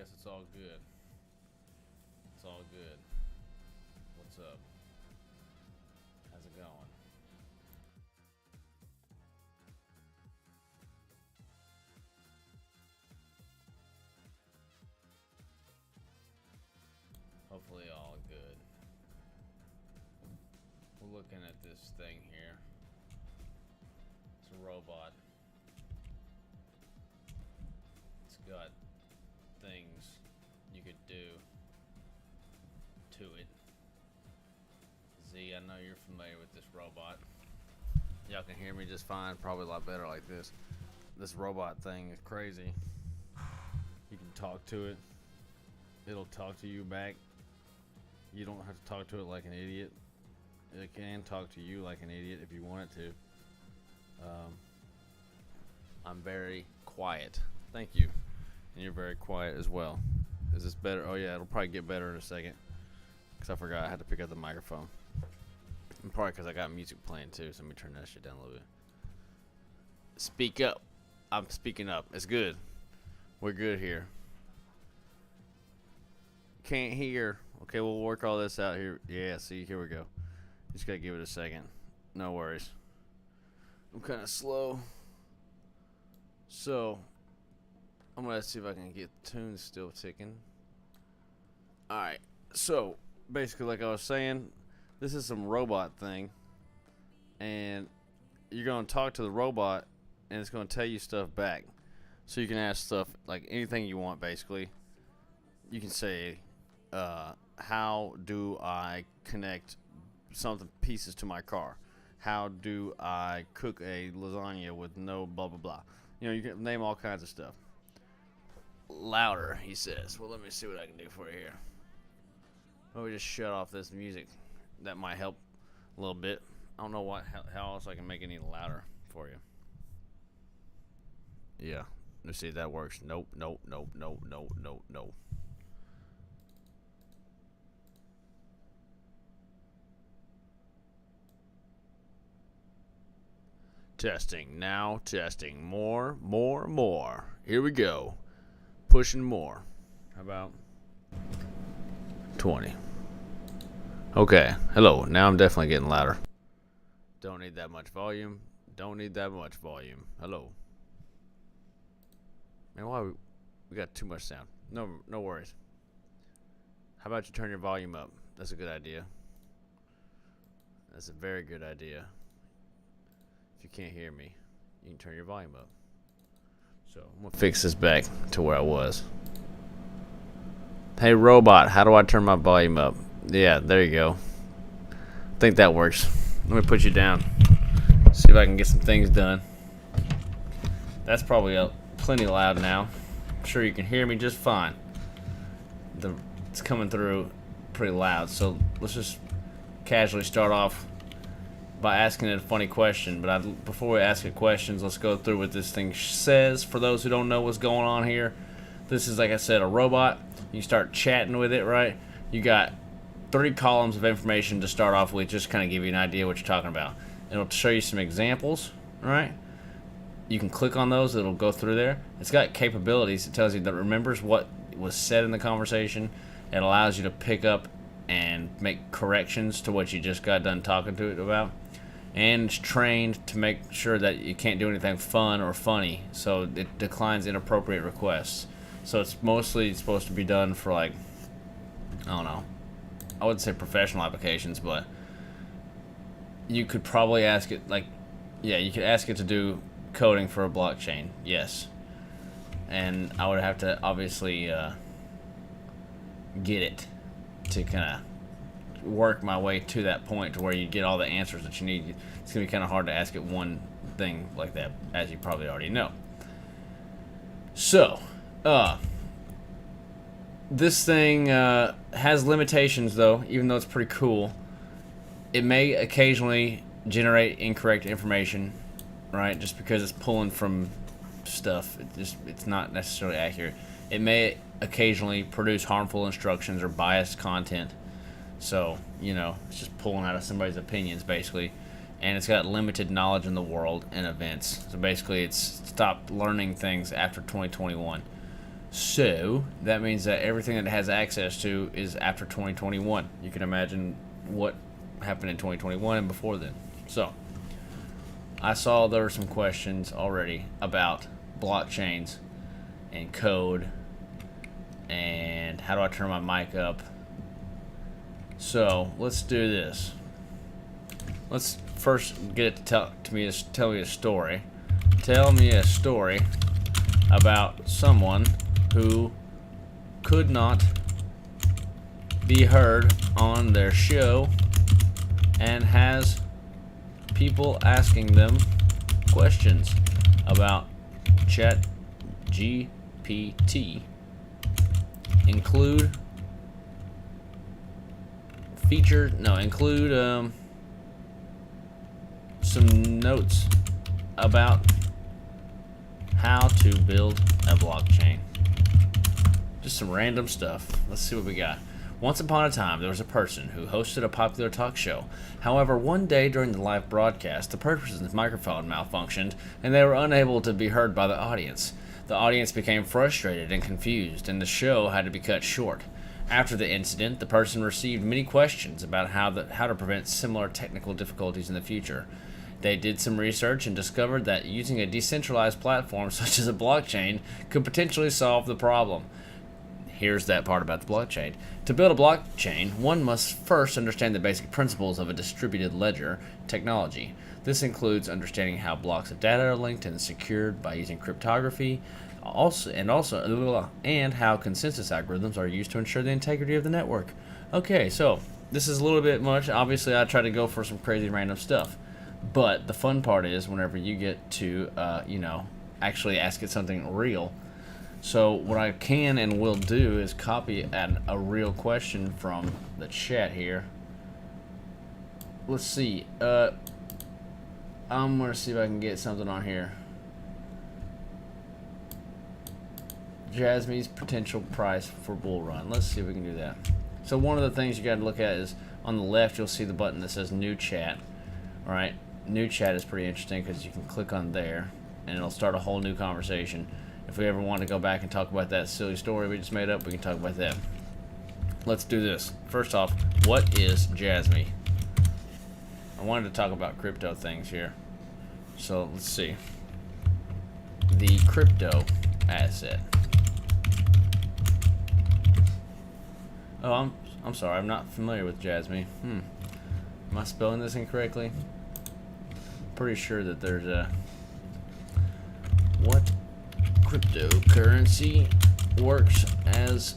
guess it's all good. It's all good. What's up? How's it going? Hopefully all good. We're looking at this thing here. It's a robot. It's got things you could do to it. Z, I know you're familiar with this robot. Y'all can hear me just fine, probably a lot better like this. This robot thing is crazy. You can talk to it. It'll talk to you back. You don't have to talk to it like an idiot. It can talk to you like an idiot if you want it to. I'm very quiet. Thank you. And you're very quiet as well. Is this better? Oh yeah, it'll probably get better in a second. Because I forgot I had to pick up the microphone. And probably because I got music playing too, so let me turn that shit down a little bit. Speak up. I'm speaking up. It's good. We're good here. Can't hear. Okay, we'll work all this out here. Yeah, see, here we go. Just gotta give it a second. No worries. I'm kind of slow. So, I'm gonna see if I can get the tune still ticking. Alright, so, basically, like I was saying, this is some robot thing. And you're gonna talk to the robot, and it's gonna tell you stuff back. So you can ask stuff, like anything you want, basically. You can say, how do I connect something pieces to my car? How do I cook a lasagna with no blah blah blah? You know, you can name all kinds of stuff. Louder, he says. Well, let me see what I can do for you here. Let me just shut off this music. That might help a little bit. I don't know how else I can make it any louder for you. Yeah, let's see if that works. Nope, nope, nope, nope, nope, nope, nope. Testing now, testing more. Here we go. Pushing more. How about 20? Okay, hello. Now I'm definitely getting louder. Don't need that much volume. Don't need that much volume. Hello. Man, why we got too much sound? No worries. How about you turn your volume up? That's a good idea. That's a very good idea. If you can't hear me, you can turn your volume up. So I'm gonna fix this back to where I was. Hey robot, how do I turn my volume up? Yeah, there you go. I think that works. Let me put you down. See if I can get some things done. That's probably plenty loud now. I'm sure you can hear me just fine. It's coming through pretty loud. So let's just casually start off by asking it a funny question. But before we ask it questions, let's go through what this thing says. For those who don't know what's going on here, this is, like I said, a robot. You start chatting with it, right? You got 3 columns of information to start off with, just kind of give you an idea what you're talking about. It'll show you some examples, right? You can click on those. It'll go through there. It's got capabilities. It tells you that it remembers what was said in the conversation. It allows you to pick up and make corrections to what you just got done talking to it about. And it's trained to make sure that you can't do anything fun or funny, so it declines inappropriate requests. So it's mostly supposed to be done for, like, I don't know, I wouldn't say professional applications, but you could probably ask it, like, yeah, you could ask it to do coding for a blockchain, yes. And I would have to obviously get it to kind of work my way to that point to where you get all the answers that you need. It's gonna be kind of hard to ask it one thing like that, as you probably already know. So this thing has limitations, though. Even though it's pretty cool, it may occasionally generate incorrect information, right? Just because it's pulling from stuff, it's not necessarily accurate. It may occasionally produce harmful instructions or biased content. So, you know, it's just pulling out of somebody's opinions, basically. And it's got limited knowledge in the world and events. So basically, it's stopped learning things after 2021. So that means that everything that it has access to is after 2021. You can imagine what happened in 2021 and before then. So I saw there were some questions already about blockchains and code and how do I turn my mic up. So let's do this. Let's first get it to tell me a story. Tell me a story about someone who could not be heard on their show and has people asking them questions about ChatGPT. Include some notes about how to build a blockchain. Just some random stuff. Let's see what we got. Once upon a time, there was a person who hosted a popular talk show. However, one day during the live broadcast, the person's microphone malfunctioned and they were unable to be heard by the audience. The audience became frustrated and confused, and the show had to be cut short. After the incident, the person received many questions about how to prevent similar technical difficulties in the future. They did some research and discovered that using a decentralized platform such as a blockchain could potentially solve the problem. Here's that part about the blockchain. To build a blockchain, one must first understand the basic principles of a distributed ledger technology. This includes understanding how blocks of data are linked and secured by using cryptography, and how consensus algorithms are used to ensure the integrity of the network. Okay, so this is a little bit much. Obviously, I try to go for some crazy random stuff. But the fun part is whenever you get to, actually ask it something real. So what I can and will do is copy a real question from the chat here. Let's see. I'm going to see if I can get something on here. Jasmine's potential price for bull run. Let's see if we can do that. So one of the things you got to look at is on the left, you'll see the button that says New Chat. All right. New Chat is pretty interesting because you can click on there and it'll start a whole new conversation. If we ever want to go back and talk about that silly story we just made up, we can talk about that. Let's do this. First off, what is Jasmy? I wanted to talk about crypto things here. So let's see. The crypto asset. Oh, I'm sorry. I'm not familiar with Jasmy. Am I spelling this incorrectly? Pretty sure that there's a what cryptocurrency works as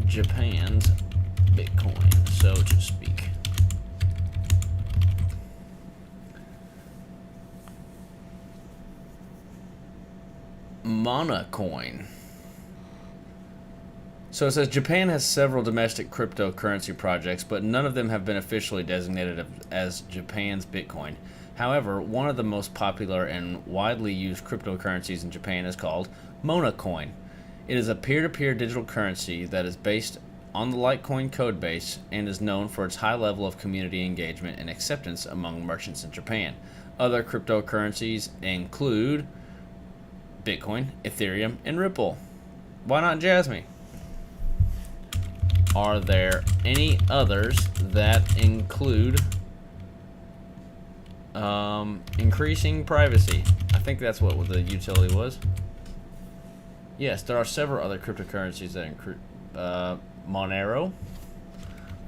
Japan's Bitcoin, so to speak. Monacoin. So it says Japan has several domestic cryptocurrency projects, but none of them have been officially designated as Japan's Bitcoin. However, one of the most popular and widely used cryptocurrencies in Japan is called Monacoin. It is a peer-to-peer digital currency that is based on the Litecoin code base and is known for its high level of community engagement and acceptance among merchants in Japan. Other cryptocurrencies include Bitcoin, Ethereum, and Ripple. Why not Jasmy? Are there any others that include increasing privacy? I think that's what the utility was. Yes, there are several other cryptocurrencies that include Monero.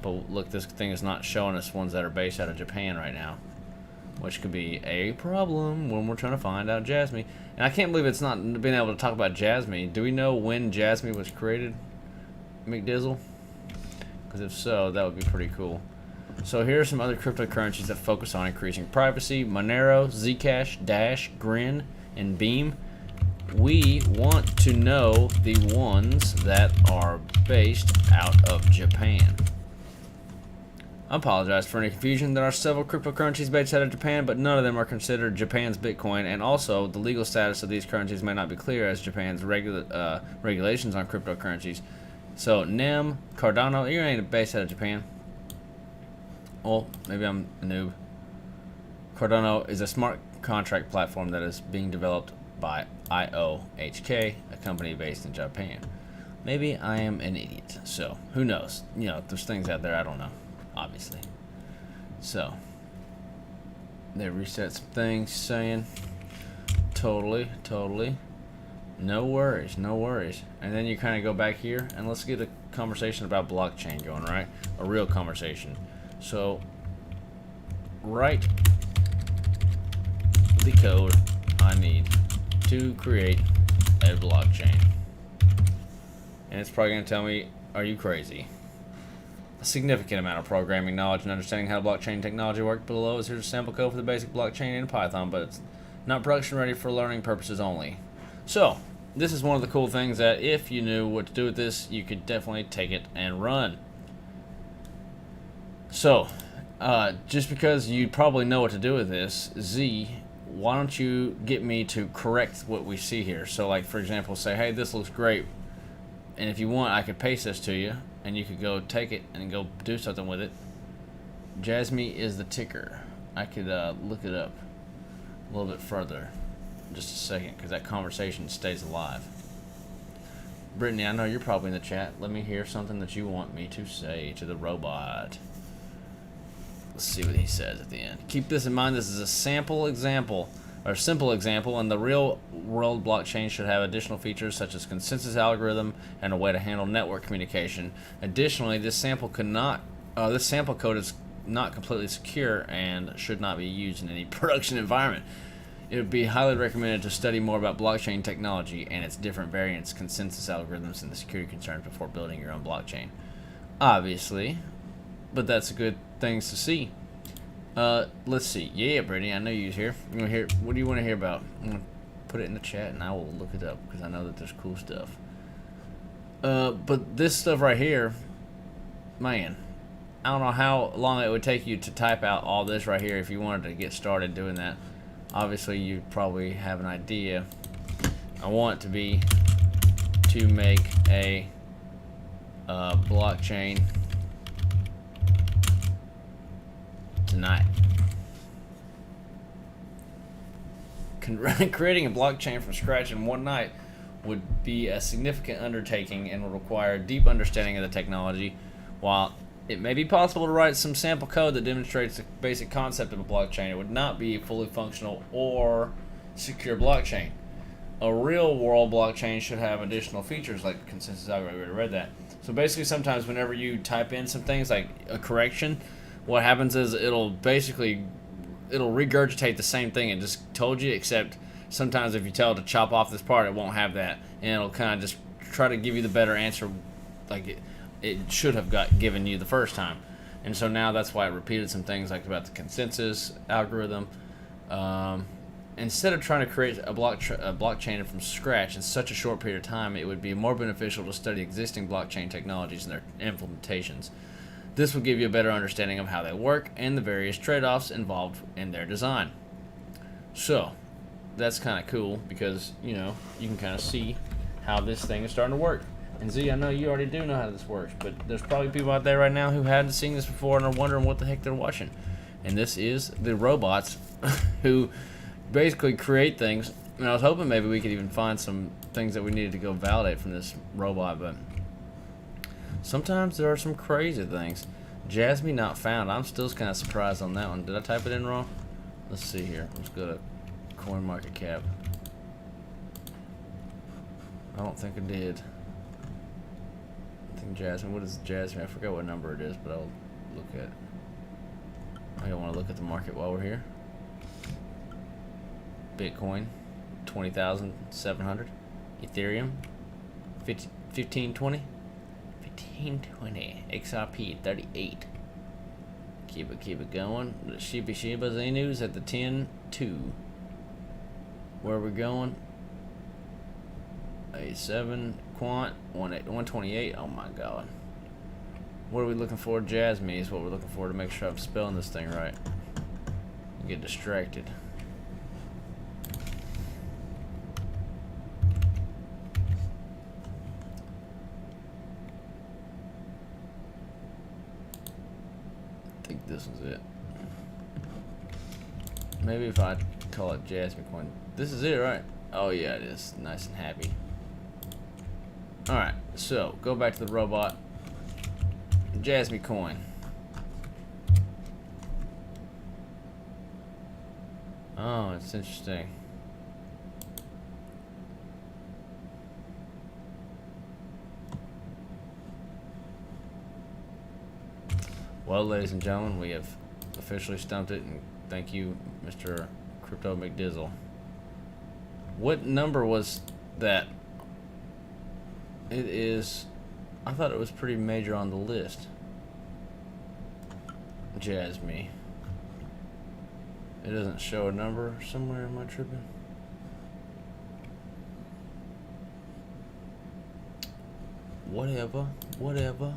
But look, this thing is not showing us ones that are based out of Japan right now, which could be a problem when we're trying to find out Jasmy. And I can't believe it's not being able to talk about Jasmy. Do we know when Jasmy was created, McDizzle? Because if so, that would be pretty cool. So here are some other cryptocurrencies that focus on increasing privacy: Monero, Zcash, Dash, Grin, and Beam. We want to know the ones that are based out of Japan. I apologize for any confusion. There are several cryptocurrencies based out of Japan, but none of them are considered Japan's Bitcoin, and also the legal status of these currencies may not be clear as Japan's regulations on cryptocurrencies. So NEM, Cardano, you ain't based out of Japan. Well, maybe I'm a noob. Cardano is a smart contract platform that is being developed by IOHK, a company based in Japan. Maybe I am an idiot. So, who knows? You know, there's things out there I don't know, obviously. So, they reset some things saying, totally. No worries. And then you kind of go back here, and let's get a conversation about blockchain going, right? A real conversation. So, write the code I need to create a blockchain. And it's probably going to tell me, are you crazy? A significant amount of programming knowledge and understanding how blockchain technology works below is here's a sample code for the basic blockchain in Python, but it's not production ready for learning purposes only. So, this is one of the cool things that if you knew what to do with this, you could definitely take it and run. So, just because you probably know what to do with this, Z, why don't you get me to correct what we see here? So, like, for example, say, hey, this looks great. And if you want, I could paste this to you, and you could go take it and go do something with it. Jasmy is the ticker. I could look it up a little bit further. Just a second, because that conversation stays alive. Brittany, I know you're probably in the chat. Let me hear something that you want me to say to the robot. Let's see what he says at the end. Keep this in mind, this is a sample example, or simple example, and the real world blockchain should have additional features such as consensus algorithm and a way to handle network communication. Additionally, this sample code is not completely secure and should not be used in any production environment. It would be highly recommended to study more about blockchain technology and its different variants, consensus algorithms, and the security concerns before building your own blockchain. Obviously, but that's a good things to see. Let's see. Yeah, Brittany, I know you're here. You want to hear? What do you want to hear about? I'm gonna put it in the chat, and I will look it up because I know that there's cool stuff. But this stuff right here, man, I don't know how long it would take you to type out all this right here if you wanted to get started doing that. Obviously, you probably have an idea. I want to make a blockchain tonight. Creating a blockchain from scratch in one night would be a significant undertaking and would require a deep understanding of the technology. While it may be possible to write some sample code that demonstrates the basic concept of a blockchain, it would not be a fully functional or secure blockchain. A real-world blockchain should have additional features like consensus algorithm. We already read that. So basically, sometimes whenever you type in some things like a correction, what happens is it'll regurgitate the same thing it just told you, except sometimes if you tell it to chop off this part, it won't have that, and it'll kind of just try to give you the better answer like it should have given you the first time. And so now that's why it repeated some things like about the consensus algorithm. Instead of trying to create a blockchain from scratch in such a short period of time, it would be more beneficial to study existing blockchain technologies and their implementations. This will give you a better understanding of how they work and the various trade-offs involved in their design. So, that's kind of cool because, you know, you can kind of see how this thing is starting to work. And Z, I know you already do know how this works, but there's probably people out there right now who hadn't seen this before and are wondering what the heck they're watching. And this is the robots who basically create things. And I was hoping maybe we could even find some things that we needed to go validate from this robot, but sometimes there are some crazy things. Jasmy not found. I'm still kind of surprised on that one. Did I type it in wrong? Let's see here. Let's go to CoinMarketCap. I don't think I did. I think Jasmy. What is Jasmy? I forgot what number it is, but I'll look at it. I don't want to look at the market while we're here. Bitcoin, 20,700. Ethereum, 1520. 1520. XRP, 38. Keep it going. The Shiba Inu's at the 10.2. Where are we going? A 7 quant, 128. Oh my god. What are we looking for? Jasmy is what we're looking for to make sure I'm spelling this thing right. Get distracted. I think this is it. Maybe if I call it Jasmy Coin. This is it, right? Oh yeah, it is nice and happy. All right, so go back to the robot. Jasmine coin. Oh, it's interesting. Well, ladies and gentlemen, we have officially stumped it, and thank you, Mr. Crypto McDizzle. What number was that? It is... I thought it was pretty major on the list. Jasmine. It doesn't show a number somewhere. Am I tripping? Whatever. Whatever.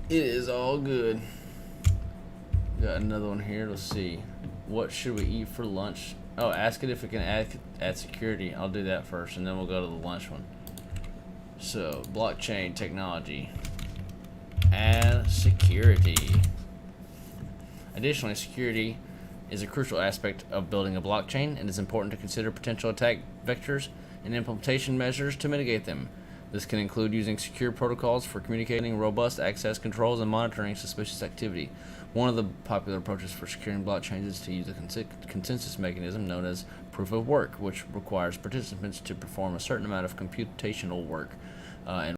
It is all good. Got another one here. Let's see. What should we eat for lunch? Oh, ask it if it can add security. I'll do that first, and then we'll go to the lunch one. So, blockchain technology. Add security. Additionally, security is a crucial aspect of building a blockchain, and it's important to consider potential attack vectors and implementation measures to mitigate them. This can include using secure protocols for communicating, robust access controls, and monitoring suspicious activity. One of the popular approaches for securing blockchains is to use a consensus mechanism known as proof of work, which requires participants to perform a certain amount of computational work and